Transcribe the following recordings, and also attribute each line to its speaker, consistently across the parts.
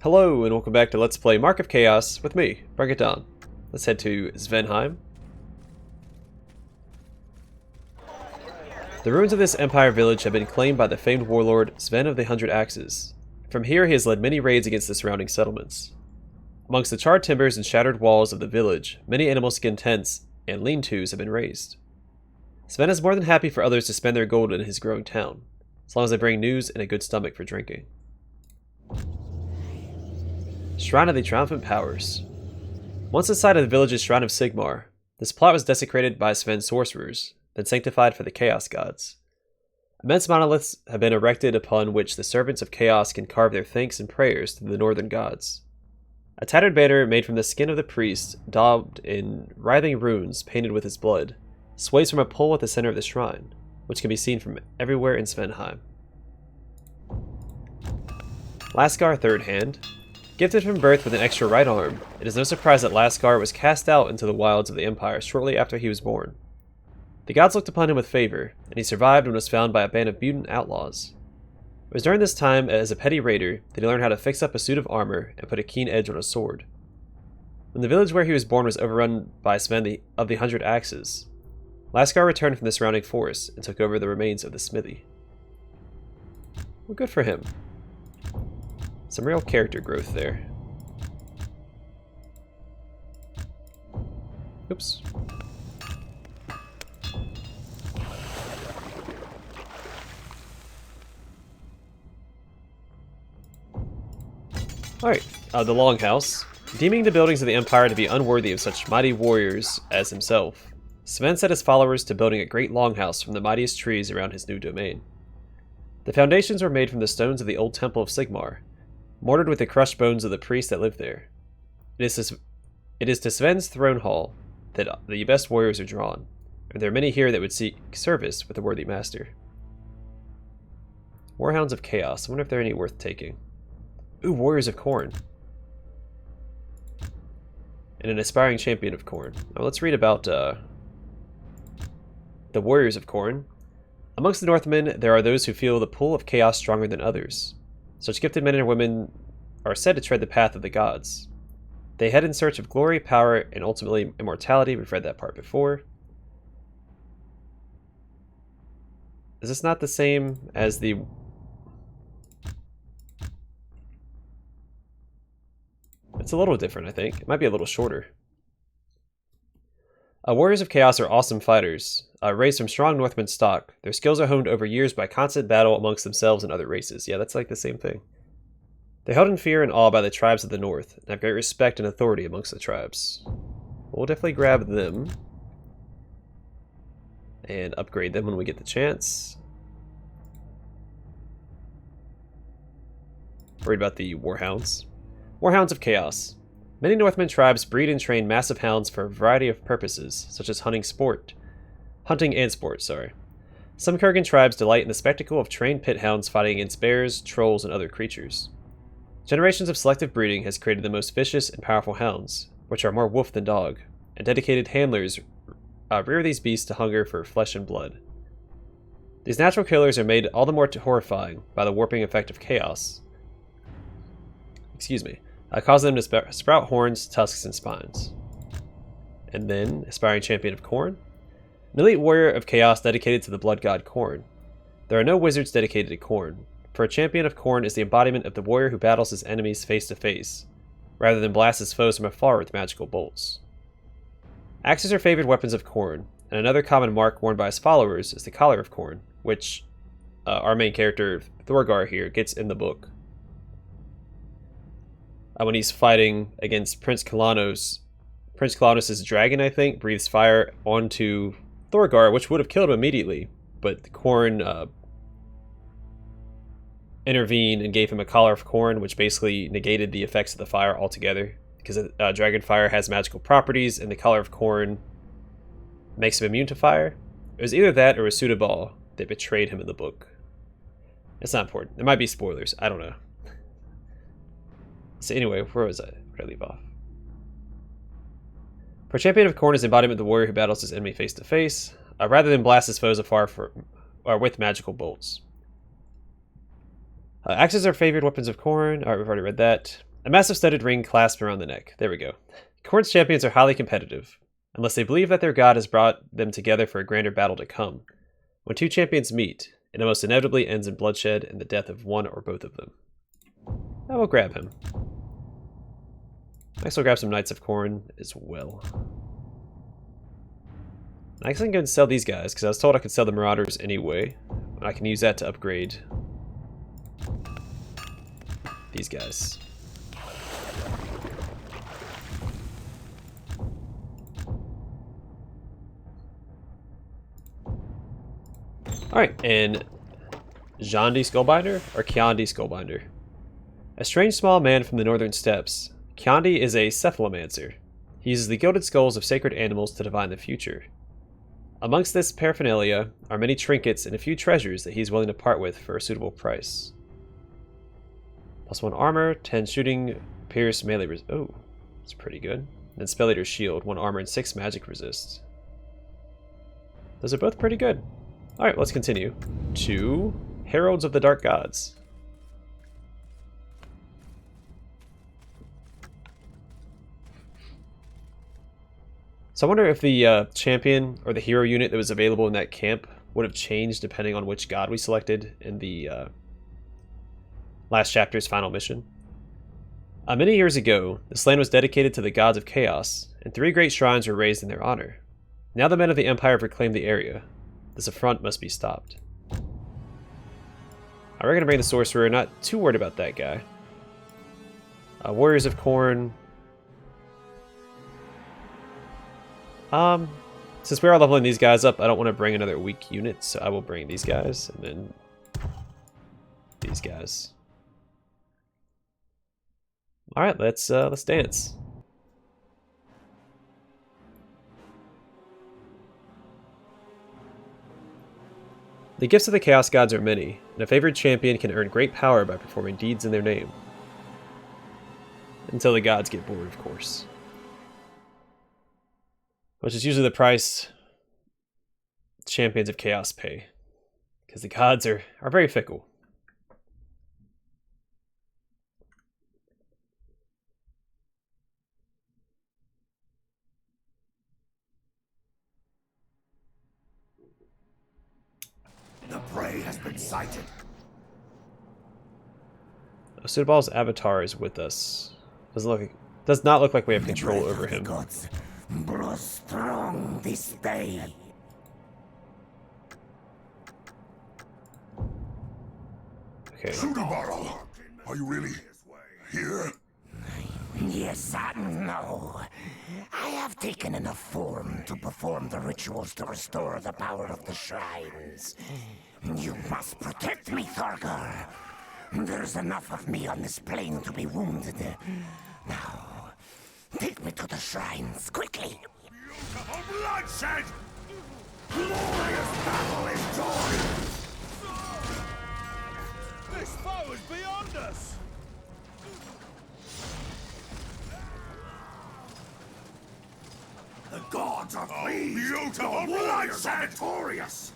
Speaker 1: Hello and welcome back to Let's Play Mark of Chaos with me, Bring It Down. Let's head to Sven Heim. The ruins of this Empire village have been claimed by the famed warlord Sven of the Hundred Axes. From here he has led many raids against the surrounding settlements. Amongst the charred timbers and shattered walls of the village, many animal skin tents and lean-tos have been raised. Sven is more than happy for others to spend their gold in his growing town, as long as they bring news and a good stomach for drinking. Shrine of the Triumphant Powers. Once inside of the village's Shrine of Sigmar, this plot was desecrated by Sven's sorcerers, then sanctified for the Chaos Gods. Immense monoliths have been erected upon which the servants of Chaos can carve their thanks and prayers to the northern gods. A tattered banner made from the skin of the priest, daubed in writhing runes painted with his blood, sways from a pole at the center of the shrine, which can be seen from everywhere in Svenheim. Lascar Third Hand. Gifted from birth with an extra right arm, it is no surprise that Lascar was cast out into the wilds of the Empire shortly after he was born. The gods looked upon him with favor, and he survived and was found by a band of mutant outlaws. It was during this time, as a petty raider, that he learned how to fix up a suit of armor and put a keen edge on a sword. When the village where he was born was overrun by Sven of the Hundred Axes, Lascar returned from the surrounding forest and took over the remains of the smithy. Well, good for him. Some real character growth there. Oops. Alright, the Longhouse. Deeming the buildings of the Empire to be unworthy of such mighty warriors as himself, Sven set his followers to building a great longhouse from the mightiest trees around his new domain. The foundations were made from the stones of the old Temple of Sigmar, mortared with the crushed bones of the priests that lived there. It is to Sven's throne hall that the best warriors are drawn, and there are many here that would seek service with a worthy master. Warhounds of Chaos. I wonder if there are any worth taking. Ooh, Warriors of Khorne. And an aspiring champion of Khorne. Now let's read about the Warriors of Khorne. Amongst the Northmen, there are those who feel the pull of chaos stronger than others. Such gifted men and women are said to tread the path of the gods. They head in search of glory, power, and ultimately immortality. We've read that part before. Is this not the same as the... It's a little different, I think. It might be a little shorter. Warriors of Chaos are awesome fighters. Raised from strong Northman stock, their skills are honed over years by constant battle amongst themselves and other races. Yeah, that's like the same thing. They're held in fear and awe by the tribes of the north, and have great respect and authority amongst the tribes. We'll definitely grab them and upgrade them when we get the chance. Worried about the Warhounds. Warhounds of Chaos. Many Northman tribes breed and train massive hounds for a variety of purposes, such as hunting and sport. Some Kurgan tribes delight in the spectacle of trained pit hounds fighting against bears, trolls, and other creatures. Generations of selective breeding has created the most vicious and powerful hounds, which are more wolf than dog, and dedicated handlers rear these beasts to hunger for flesh and blood. These natural killers are made all the more horrifying by the warping effect of chaos. Causing them to sprout horns, tusks, and spines. And then, aspiring champion of Khorne. An elite warrior of chaos dedicated to the blood god Khorne. There are no wizards dedicated to Khorne, for a champion of Khorne is the embodiment of the warrior who battles his enemies face to face, rather than blasts his foes from afar with magical bolts. Axes are favored weapons of Khorne, and another common mark worn by his followers is the collar of Khorne, which our main character, Thorgar here, gets in the book. When he's fighting against Prince Kalanos' dragon, I think, breathes fire onto Thorgar, which would have killed him immediately, but Khorne intervened and gave him a collar of Khorne, which basically negated the effects of the fire altogether, because dragon fire has magical properties, and the collar of Khorne makes him immune to fire. It was either that or a Sudabal that betrayed him in the book. It's not important. There might be spoilers. I don't know. So anyway, where was I? Where did I leave off? For a champion of Khorne is the embodiment of the warrior who battles his enemy face to face, rather than blast his foes afar with magical bolts. Axes are favored weapons of Khorne. Alright, we've already read that. A massive studded ring clasped around the neck. There we go. Khorne's champions are highly competitive, unless they believe that their god has brought them together for a grander battle to come. When two champions meet, it almost inevitably ends in bloodshed and the death of one or both of them. I will grab him. Next we'll grab some Knights of Khorne as well. I can go and sell these guys, because I was told I could sell the Marauders anyway. And I can use that to upgrade these guys. Alright, and Jandi Skullbinder, or Khyandi Skullbinder. A strange small man from the northern steppes, Khyandi is a cephalomancer. He uses the gilded skulls of sacred animals to divine the future. Amongst this paraphernalia are many trinkets and a few treasures that he is willing to part with for a suitable price. +1 armor, 10 shooting, pierce, melee resist. Oh, that's pretty good. Then Spell Eater's shield, 1 armor and 6 magic resist. Those are both pretty good. Alright, let's continue to Heralds of the Dark Gods. So I wonder if the champion or the hero unit that was available in that camp would have changed depending on which god we selected in the last chapter's final mission. Many years ago, this land was dedicated to the gods of chaos, and 3 great shrines were raised in their honor. Now the men of the Empire have reclaimed the area. This affront must be stopped. We're going to bring the Sorcerer, not too worried about that guy. Warriors of Khorne. Since we are leveling these guys up, I don't want to bring another weak unit, so I will bring these guys, and then these guys. Alright, let's dance. The gifts of the Chaos Gods are many, and a favored champion can earn great power by performing deeds in their name. Until the gods get bored, of course. Which is usually the price champions of chaos pay. Because the gods are very fickle.
Speaker 2: The prey has been sighted.
Speaker 1: Sudabal's avatar is with us. Does not look like we have control over him.
Speaker 2: Gods grow strong this day.
Speaker 1: Okay.
Speaker 3: Sudabal, are you really here?
Speaker 2: Yes and no. I have taken enough form to perform the rituals to restore the power of the shrines. You must protect me, Thorgar. There's enough of me on this plane to be wounded. Now, take me to the shrines, quickly.
Speaker 3: Beautiful bloodshed! Glorious battle is joined!
Speaker 4: This foe is beyond us!
Speaker 3: The gods are pleased! Beautiful bloodshed! Victorious!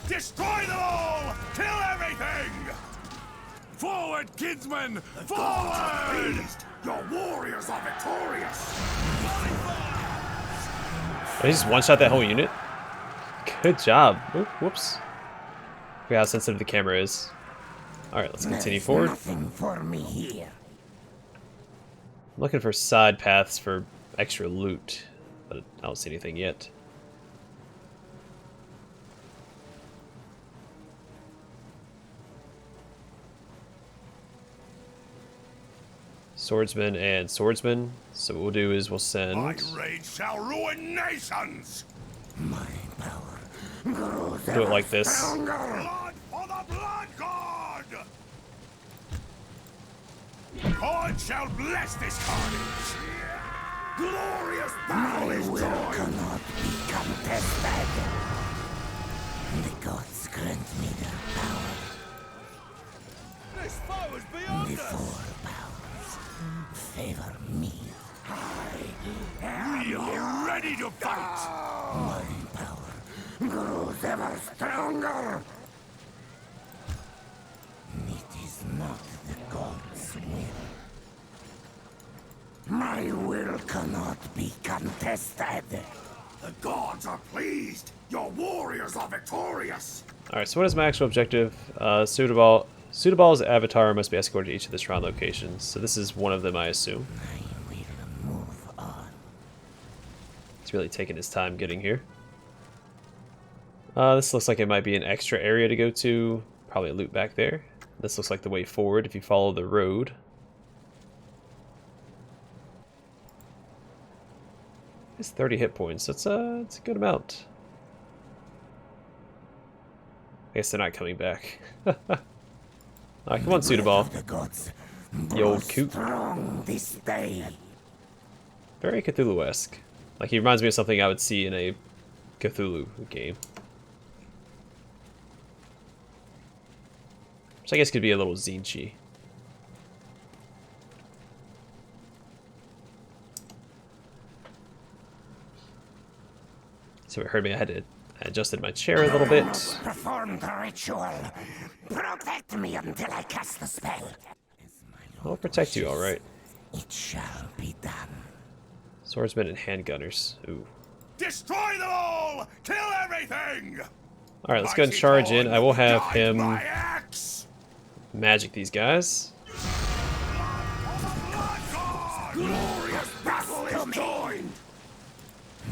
Speaker 4: Destroy them all! Kill everything! Forward, kinsmen! Forward!
Speaker 3: Pleased! Your warriors are victorious!
Speaker 1: Oh, he just one-shot that whole unit? Good job. Oop, whoops. Look how sensitive the camera is. Alright, let's continue forward.
Speaker 2: Nothing for me here.
Speaker 1: I'm looking for side paths for extra loot, but I don't see anything yet. Swordsman and swordsman. So what we'll do is we'll send...
Speaker 3: My rage shall ruin nations!
Speaker 2: My power grows
Speaker 1: do it like this.
Speaker 2: stronger.
Speaker 3: Blood for the blood god! God shall bless this carnage! Glorious battle
Speaker 2: My
Speaker 3: is
Speaker 2: will
Speaker 3: joined!
Speaker 2: cannot be contested. The gods grant me their power.
Speaker 4: This foe is beyond
Speaker 2: The
Speaker 4: us!
Speaker 2: four powers favor me.
Speaker 3: We are ready to fight!
Speaker 2: My power grows ever stronger. It is not the gods' will. My will cannot be contested.
Speaker 3: The gods are pleased. Your warriors are victorious.
Speaker 1: Alright, so what is my actual objective? Sudabal's avatar must be escorted to each of the shrine locations. So this is one of them, I assume.
Speaker 2: I will move on.
Speaker 1: He's really taking his time getting here. This looks like it might be an extra area to go to. Probably a loot back there. This looks like the way forward if you follow the road. It's 30 hit points. It's a good amount. I guess they're not coming back. Alright, come on, Sudabal. You old coot.
Speaker 2: This day.
Speaker 1: Very Cthulhu-esque. Like, he reminds me of something I would see in a Cthulhu game. Which I guess could be a little Zinchi. So it heard me. I adjusted my chair a little bit.
Speaker 2: Perform the ritual. Protect me until I cast the spell.
Speaker 1: I'll protect you, alright.
Speaker 2: It shall be done.
Speaker 1: Swordsmen and handgunners. Ooh.
Speaker 4: Destroy them all! Kill everything!
Speaker 1: Alright, let's go and charge in. I will have
Speaker 4: Guide
Speaker 1: him
Speaker 4: my axe!
Speaker 1: magic these guys.
Speaker 2: Glorious battle is joined.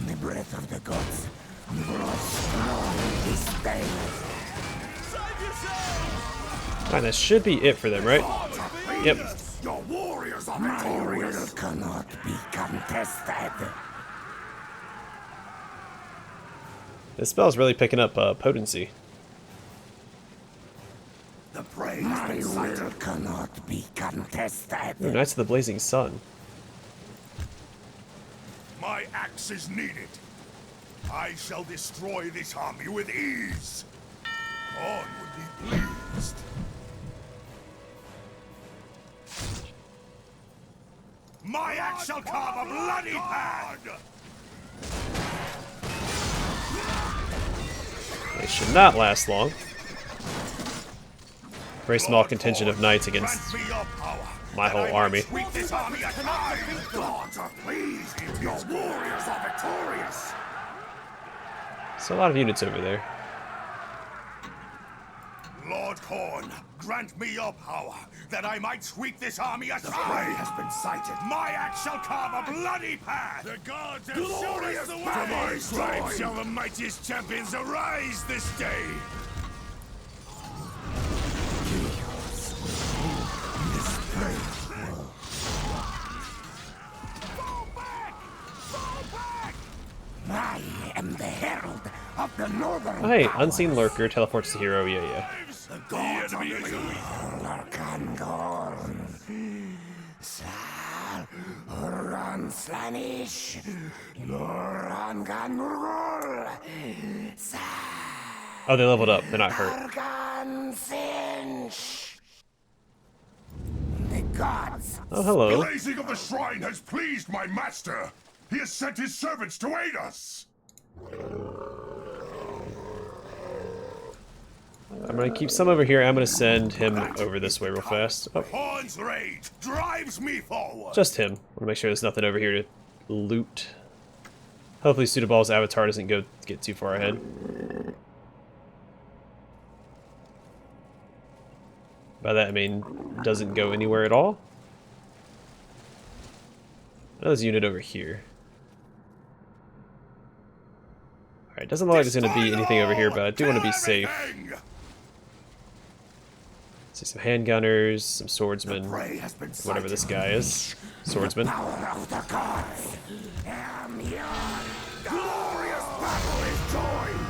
Speaker 2: The breath of the gods grows strong this day.
Speaker 4: Save yourself!
Speaker 1: Alright, that should be it for them, right? Yep.
Speaker 3: Your warriors are
Speaker 2: My will
Speaker 3: victorious.
Speaker 2: cannot be contested.
Speaker 1: This spell's really picking up potency.
Speaker 3: The prey has
Speaker 2: My
Speaker 3: been
Speaker 2: will
Speaker 3: sighted.
Speaker 2: cannot be contested.
Speaker 1: Ooh, Knights of the Blazing Sun.
Speaker 4: My axe is needed. I shall destroy this army with ease. Khan would be pleased. My axe shall carve a bloody path.
Speaker 1: They should not last long. Very small contingent of knights against
Speaker 4: Grant me your power,
Speaker 1: my
Speaker 4: that
Speaker 1: whole
Speaker 4: I might
Speaker 1: army.
Speaker 4: sweep this army aside.
Speaker 3: The gods are pleased. Your warriors are victorious.
Speaker 1: So a lot of units over there.
Speaker 4: Lord Khorne, grant me your power, that I might sweep this army aside.
Speaker 3: The prey has been sighted.
Speaker 4: My axe shall carve a bloody path. The gods have shown us
Speaker 3: Glorious
Speaker 4: the way.
Speaker 3: battle
Speaker 4: To my
Speaker 3: is
Speaker 4: stripes
Speaker 3: joined.
Speaker 4: shall the mightiest champions arise this day. Fall back! Fall back!
Speaker 2: I am the herald of the northern
Speaker 1: Oh, hey,
Speaker 2: power.
Speaker 1: unseen lurker teleports the hero. Yeah, yeah.
Speaker 3: The gods are
Speaker 4: enemy is
Speaker 3: pleased.
Speaker 2: Lorkangorn. Sal. Ranslanish. Loranganrul. Sal.
Speaker 1: Oh, they leveled up. They're not hurt.
Speaker 2: Argansinch. The gods.
Speaker 1: Oh, hello.
Speaker 3: Blazing of the shrine has pleased my master. He has sent his servants to aid us.
Speaker 1: I'm gonna keep some over here. I'm gonna send him over this way real fast. Oh,
Speaker 4: Khorne's rage drives me forward.
Speaker 1: just him. Want to make sure there's nothing over here to loot. Hopefully Sudabal's avatar doesn't get too far ahead. By that I mean doesn't go anywhere at all. There's a unit over here. Alright, doesn't look like there's gonna be anything over here, but I do want to be safe. See some handgunners, some swordsmen,
Speaker 3: Prey has been
Speaker 1: whatever this
Speaker 3: sighted.
Speaker 1: guy is. Swordsman.
Speaker 2: Power of the gods. Am yours.
Speaker 3: Glorious battle is joined.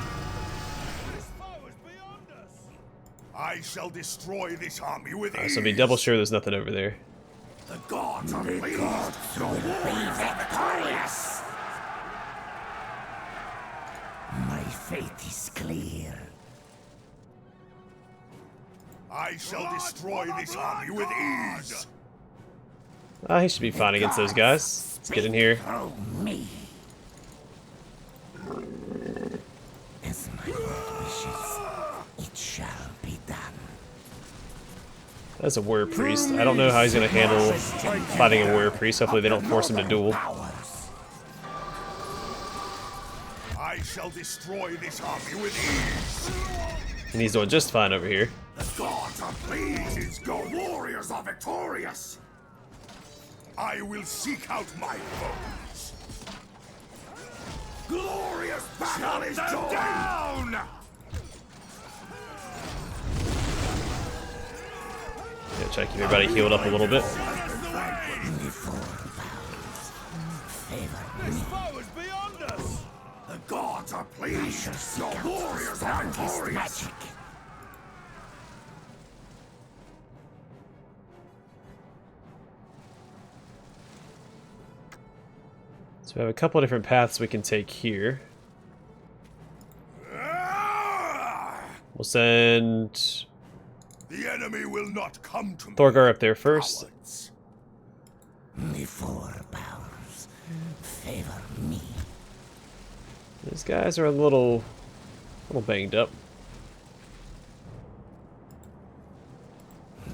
Speaker 4: This foe is beyond us. I shall destroy this army with
Speaker 1: Alright,
Speaker 4: ease.
Speaker 1: so be double sure there's nothing over there.
Speaker 3: The gods are
Speaker 2: The
Speaker 3: pleased.
Speaker 2: gods will be victorious. My fate is clear.
Speaker 4: I shall destroy this army with ease.
Speaker 1: He should be fine against those guys. Let's get in here.
Speaker 2: Through me. As my lord wishes, it shall be done.
Speaker 1: That's a warrior priest. I don't know how he's going to handle fighting a warrior priest. Hopefully they don't force him to duel.
Speaker 4: I shall destroy this army with ease.
Speaker 1: And he's doing just fine over here.
Speaker 4: The gods are pleased. Your warriors are victorious. I will seek out my foes. Glorious battle is joined. Down!
Speaker 1: Yeah, try to keep everybody healed up a little bit.
Speaker 4: The gods are pleased. Your warriors are victorious.
Speaker 1: So we have a couple of different paths we can take here. We'll send
Speaker 4: The enemy will not come to me.
Speaker 1: Thorgar up there first.
Speaker 4: Cowards.
Speaker 2: The four powers favor me.
Speaker 1: These guys are a little banged up.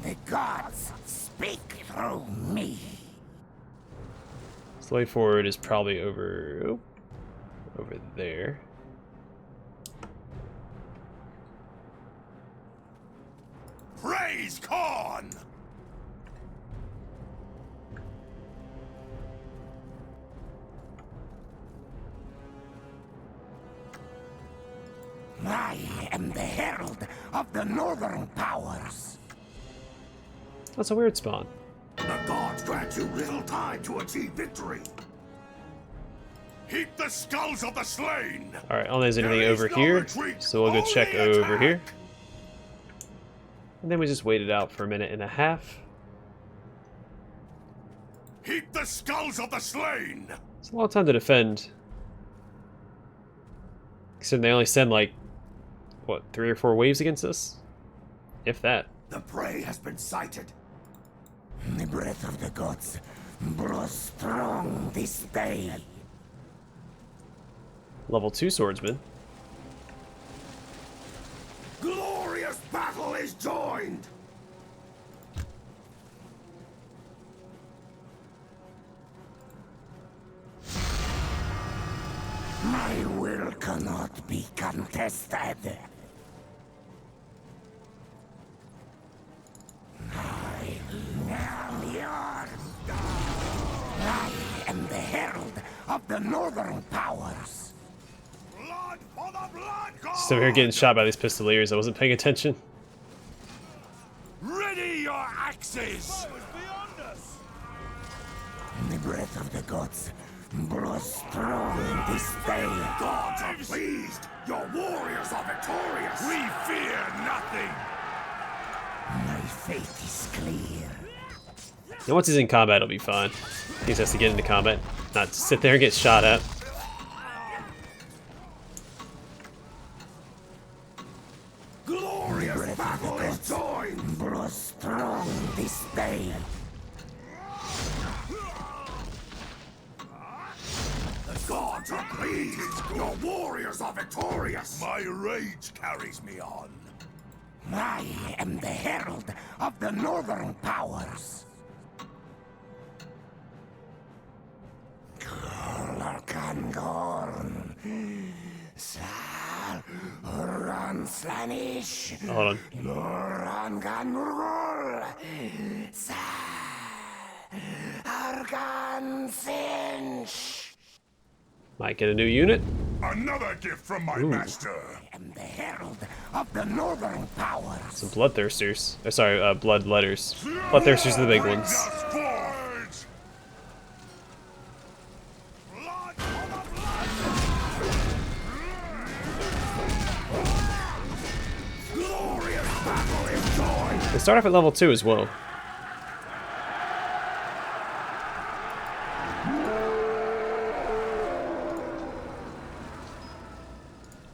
Speaker 2: The gods speak through me.
Speaker 1: So the way forward is probably over there.
Speaker 4: Praise Khan!
Speaker 2: I am the herald of the northern powers.
Speaker 1: That's a weird spawn.
Speaker 4: The gods grant you little time to achieve victory. Heap the skulls of the slain.
Speaker 1: Alright, I don't think there's anything
Speaker 4: There is
Speaker 1: over
Speaker 4: no
Speaker 1: here,
Speaker 4: retreat,
Speaker 1: so we'll go check
Speaker 4: only
Speaker 1: over
Speaker 4: attack.
Speaker 1: here. And then we just waited out for a minute and a half.
Speaker 4: Heap the skulls of the slain.
Speaker 1: It's a long time to defend. Except they only send like, what, 3 or 4 waves against us? If that.
Speaker 4: The prey has been sighted.
Speaker 2: The breath of the gods blows strong this day.
Speaker 1: Level 2 swordsman.
Speaker 4: Glorious battle is joined.
Speaker 2: My will cannot be contested. I am yours. I am the herald of the northern powers.
Speaker 4: Blood for the blood god.
Speaker 1: Still here getting shot by these pistoliers. I wasn't paying attention.
Speaker 4: Ready your axes.
Speaker 2: The breath of the gods blows strong this day.
Speaker 4: Gods are pleased. Your warriors are victorious. We fear nothing.
Speaker 2: My fate is clear.
Speaker 1: And once he's in combat, it'll be fine. He just has to get into combat, not sit there and get shot at.
Speaker 4: Glorious battle is joined.
Speaker 2: Blows strong this day.
Speaker 4: The gods are pleased. Your warriors are victorious. My rage carries me on.
Speaker 2: I am the herald of the northern powers. Gorn, Sal, Ranslanish,
Speaker 1: Hold on.
Speaker 2: Loranganrul, Sal, Argansinch.
Speaker 1: Might get a new unit.
Speaker 3: Another gift from my master.
Speaker 2: I am the herald of the northern powers.
Speaker 1: Some bloodthirsters. Oh, sorry, bloodletters. Bloodthirsters are the big ones.
Speaker 3: Just forge.
Speaker 4: Blood for the blood. Glorious battle is joined.
Speaker 1: They start off at level 2 as well.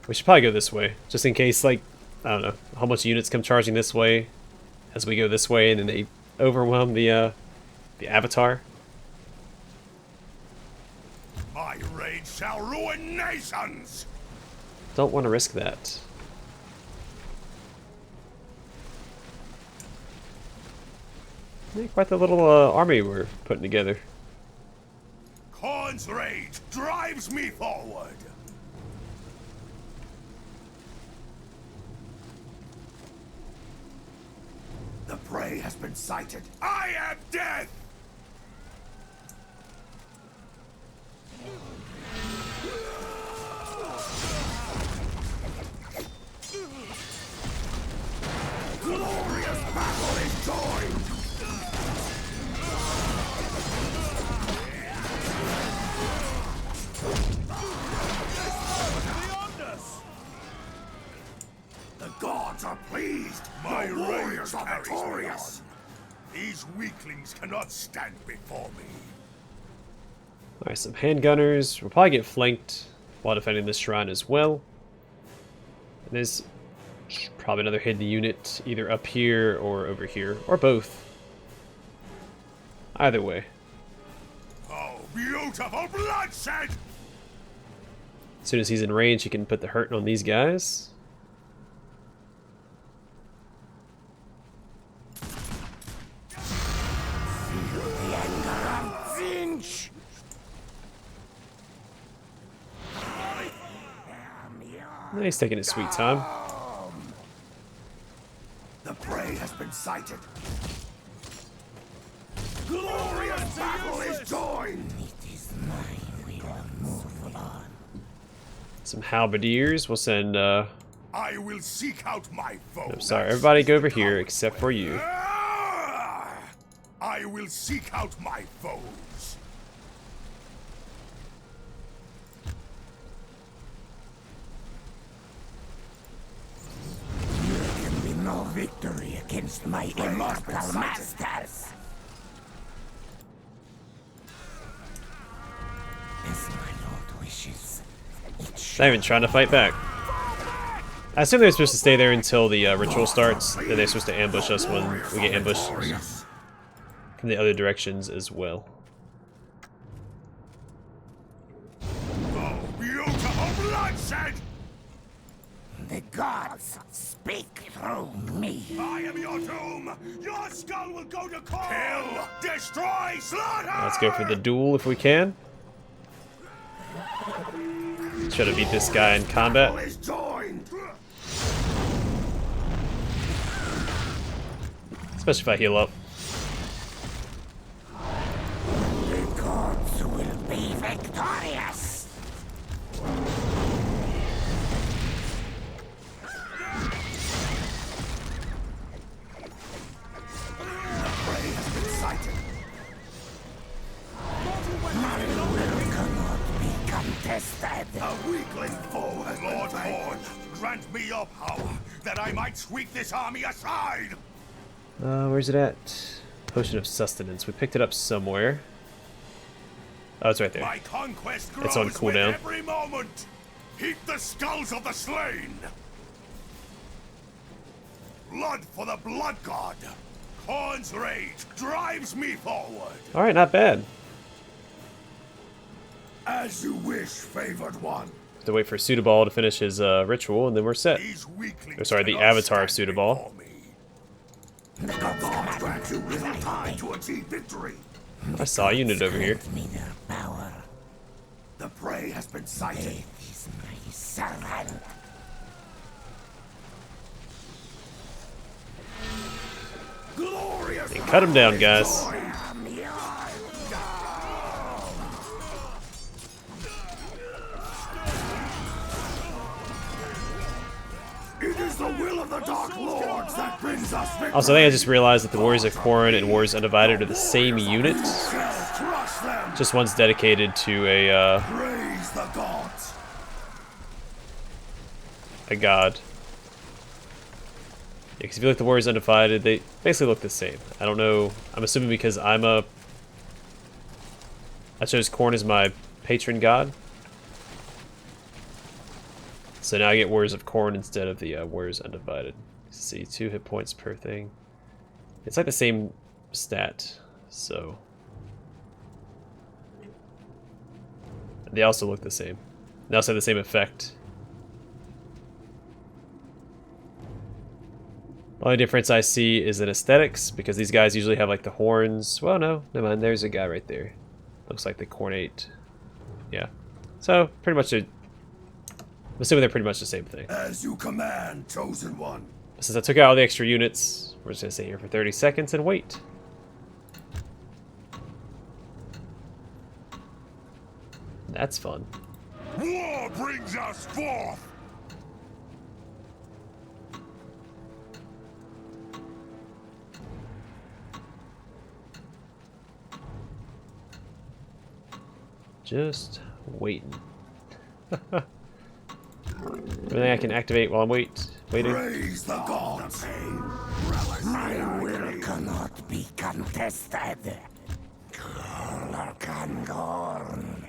Speaker 1: We should probably go this way, just in case, like, I don't know, a whole bunch of units come charging this way as we go this way, and then they overwhelm the avatar.
Speaker 4: My rage shall ruin nations.
Speaker 1: don't want to risk that. Yeah, quite the little army we're putting together.
Speaker 4: Khorne's rage drives me forward. The prey has been sighted. I am death! Glorious battle is joined! The gods are pleased. My warriors are victorious. These weaklings cannot stand before me.
Speaker 1: Alright, some handgunners. We'll probably get flanked while defending this shrine as well. And there's probably another hidden unit either up here or over here, or both. Either way.
Speaker 4: Oh, beautiful bloodshed!
Speaker 1: As soon as he's in range, he can put the hurting on these guys.
Speaker 2: The anger of Zinch.
Speaker 1: He's taking his sweet time.
Speaker 4: The prey has been sighted. Glorious battle is joined!
Speaker 2: It is mine. We will move on.
Speaker 1: Some halberdiers. We'll send,
Speaker 4: I will seek out my foe.
Speaker 1: I'm sorry, everybody go over here except for you.
Speaker 4: I will seek out my foes.
Speaker 2: There can be no victory against my immortal masters. As my lord wishes.
Speaker 1: Not even trying to fight back. I assume they're supposed to stay there until the ritual starts, and they're supposed to ambush us when we get ambushed from the other directions as well.
Speaker 4: Oh, beautiful bloodshed!
Speaker 2: The gods speak through me.
Speaker 4: I am your doom! Your skull will go to Khorne! Kill! Destroy! Slaughter!
Speaker 1: Let's go for the duel if we can. Try to beat this guy in combat.
Speaker 4: Is joined.
Speaker 1: Especially if I heal up.
Speaker 2: The gods will be victorious.
Speaker 4: Prey has been sighted.
Speaker 2: My will cannot be contested.
Speaker 4: A weakling foe has Lord Khorne, grant me your power, that I might sweep this army aside!
Speaker 1: Where's it at? Potion of Sustenance. We picked it up somewhere. Oh, it's right there.
Speaker 4: My conquest grows
Speaker 1: It's on cooldown.
Speaker 4: with every moment! Heap the skulls of the slain! Blood for the blood god! Khorne's rage drives me forward!
Speaker 1: Alright, not bad.
Speaker 4: As you wish, favored one.
Speaker 1: Have to wait for Sudabal to finish his ritual, and then we're set.
Speaker 4: These weaklings
Speaker 1: Oh, sorry, the
Speaker 4: cannot
Speaker 1: avatar of
Speaker 4: stand
Speaker 1: Sudabal.
Speaker 4: before me. The gods grant you little time to achieve victory.
Speaker 1: I saw a unit over here.
Speaker 2: Grant me their power.
Speaker 4: The prey has been sighted.
Speaker 2: Faith is my servant.
Speaker 4: Glorious.
Speaker 1: Cut him down, guys.
Speaker 4: It is the will of the Dark Lords that brings us victory.
Speaker 1: Also, I think I just realized that the Warriors of Khorne and Warriors Undivided are the same unit.
Speaker 4: Crush them.
Speaker 1: Just one's dedicated to
Speaker 4: Praise the gods.
Speaker 1: a god. Yeah, because if you look at the Warriors Undivided, they basically look the same. I don't know. I'm assuming because I chose Khorne as my patron god. So now I get Warriors of Khorne instead of the Warriors Undivided. Let's see, 2 hit points per thing. It's like the same stat, so. They also look the same. They also have the same effect. The only difference I see is in aesthetics, because these guys usually have like the horns. Well, no, never mind. There's a guy right there. Looks like the cornate. Yeah. So, pretty much, I'm assuming they're pretty much the same thing.
Speaker 4: As you command, chosen one.
Speaker 1: Since I took out all the extra units, we're just going to sit here for 30 seconds and wait. That's fun.
Speaker 3: War brings us forth!
Speaker 1: Just waiting. Everything I can activate while I'm waiting.
Speaker 4: Praise the gods.
Speaker 2: My will cannot be contested. Gorn,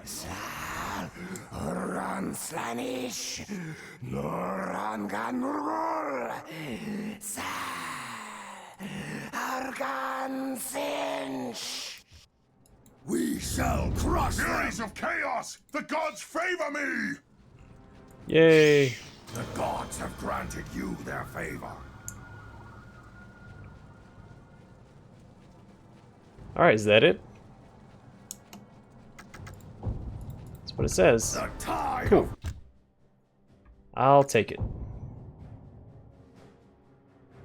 Speaker 2: Sal, Slanish, Noranganrul, Sal, Argan Sinch.
Speaker 4: We shall crush them.
Speaker 3: Furies of chaos! The gods favor me!
Speaker 1: Yay!
Speaker 4: The gods have granted you their favor.
Speaker 1: Alright, is that it? That's what it says.
Speaker 4: The tide
Speaker 1: Cool. I'll take it.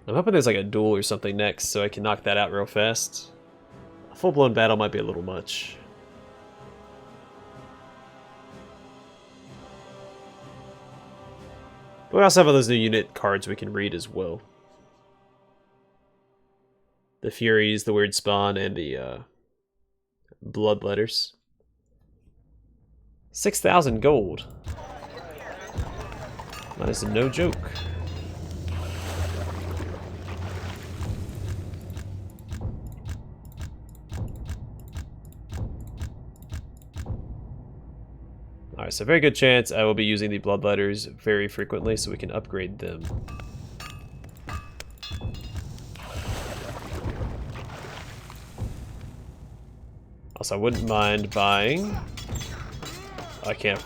Speaker 1: I'm hoping there's like a duel or something next so I can knock that out real fast. A full-blown battle might be a little much. But we also have all those new unit cards we can read as well. The Furies, the Weird Spawn, and the Bloodletters. 6,000 gold. That is no joke. Alright, so very good chance I will be using the Bloodletters very frequently so we can upgrade them. Also, I wouldn't mind buying... I can't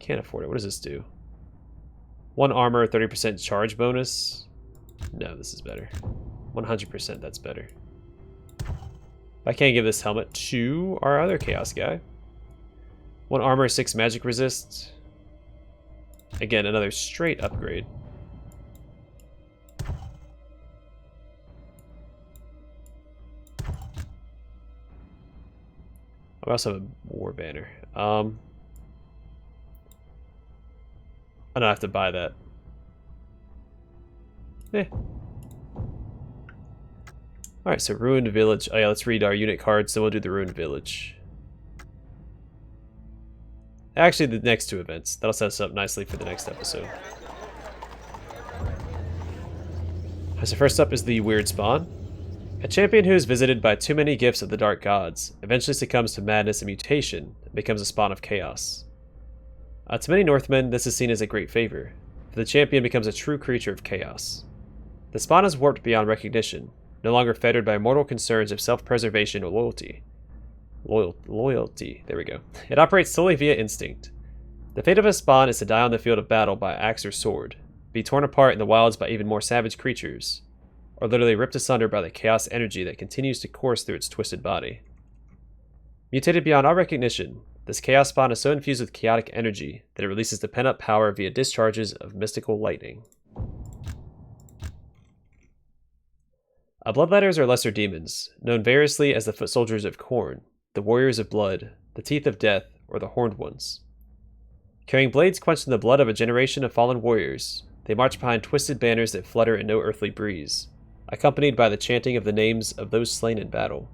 Speaker 1: afford it. What does this do? 1 armor, 30% charge bonus. No, this is better. 100%, that's better. I can't give this helmet to our other Chaos guy. 1 armor, 6 magic resist. Again, another straight upgrade. I also have a war banner. I don't have to buy that. Eh. Alright, so Ruined Village. Oh yeah, let's read our unit cards, then we'll do the Ruined Village. Actually, the next 2 events. That'll set us up nicely for the next episode. So first up is the Weird Spawn. A champion who is visited by too many gifts of the Dark Gods eventually succumbs to madness and mutation and becomes a spawn of chaos. To many Northmen, this is seen as a great favor, for the champion becomes a true creature of chaos. The spawn is warped beyond recognition, no longer fettered by mortal concerns of self-preservation or loyalty. Loyalty, there we go. It operates solely via instinct. The fate of a spawn is to die on the field of battle by axe or sword, be torn apart in the wilds by even more savage creatures, or literally ripped asunder by the chaos energy that continues to course through its twisted body. Mutated beyond all recognition, this chaos spawn is so infused with chaotic energy that it releases the pent-up power via discharges of mystical lightning. Bloodletters are lesser demons, known variously as the foot soldiers of Khorne, the warriors of blood, the teeth of death, or the horned ones. Carrying blades quenched in the blood of a generation of fallen warriors, they march behind twisted banners that flutter in no earthly breeze, accompanied by the chanting of the names of those slain in battle.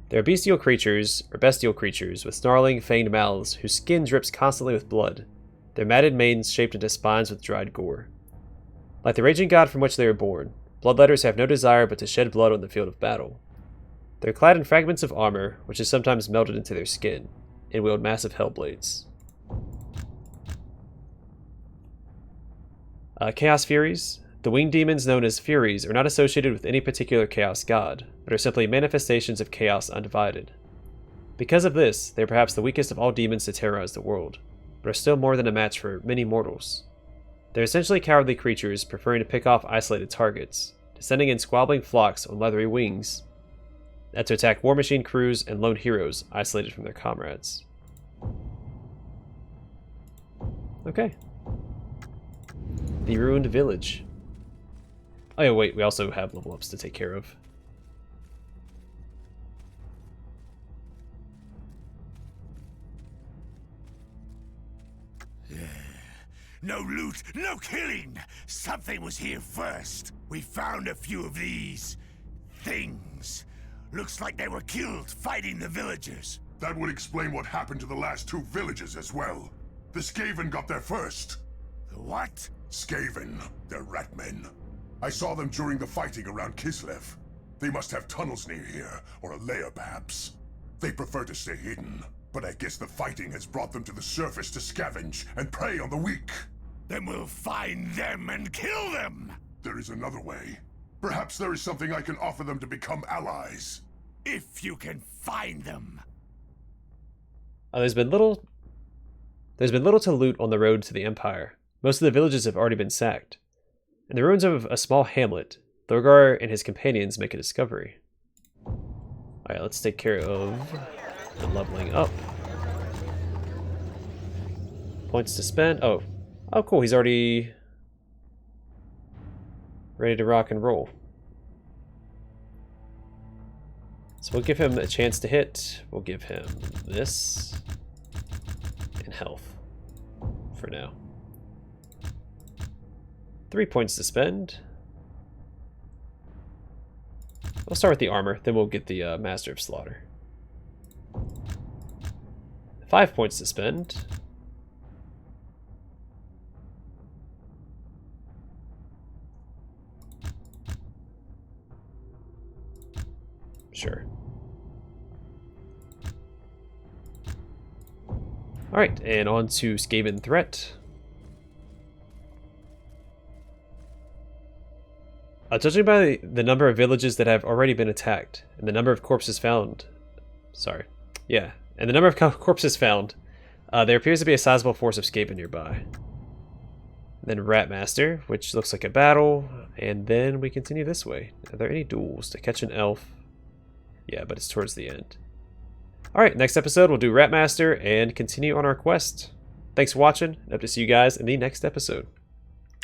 Speaker 1: They are bestial creatures with snarling, fanged mouths whose skin drips constantly with blood, their matted manes shaped into spines with dried gore. Like the raging god from which they are born, Bloodletters have no desire but to shed blood on the field of battle. They are clad in fragments of armor, which is sometimes melted into their skin, and wield massive hellblades. Chaos Furies. The winged demons known as Furies are not associated with any particular chaos god, but are simply manifestations of chaos undivided. Because of this, they are perhaps the weakest of all demons to terrorize the world, but are still more than a match for many mortals. They're essentially cowardly creatures, preferring to pick off isolated targets, descending in squabbling flocks on leathery wings, to attack war machine crews and lone heroes isolated from their comrades. Okay. The ruined village. Oh yeah, wait, we also have level ups to take care of.
Speaker 4: No loot, no killing! Something was here first. We found a few of these things. Looks like they were killed fighting the villagers.
Speaker 3: That would explain what happened to the last 2 villages as well. The Skaven got there first.
Speaker 4: The what?
Speaker 3: Skaven, they're ratmen. I saw them during the fighting around Kislev. They must have tunnels near here, or a lair perhaps. They prefer to stay hidden, but I guess the fighting has brought them to the surface to scavenge and prey on the weak.
Speaker 4: Then we'll find them and kill them!
Speaker 3: There is another way. Perhaps there is something I can offer them to become allies.
Speaker 4: If you can find them.
Speaker 1: There's been little to loot on the road to the Empire. Most of the villages have already been sacked. In the ruins of a small hamlet, Thorgar and his companions make a discovery. Alright, let's take care of the leveling up. Points to spend. Oh, cool, he's already ready to rock and roll. So we'll give him a chance to hit. We'll give him this and health for now. 3 points to spend. We'll start with the armor, then we'll get the Master of Slaughter. 5 points to spend. Sure. Alright, and on to Skaven Threat. Judging by the number of villages that have already been attacked, and the number of corpses found... and the number of corpses found, there appears to be a sizable force of Skaven nearby. Then Ratmaster, which looks like a battle, and then we continue this way. Are there any duels to catch an elf? Yeah, but it's towards the end. Alright, next episode we'll do Ratmaster and continue on our quest. Thanks for watching, and hope to see you guys in the next episode.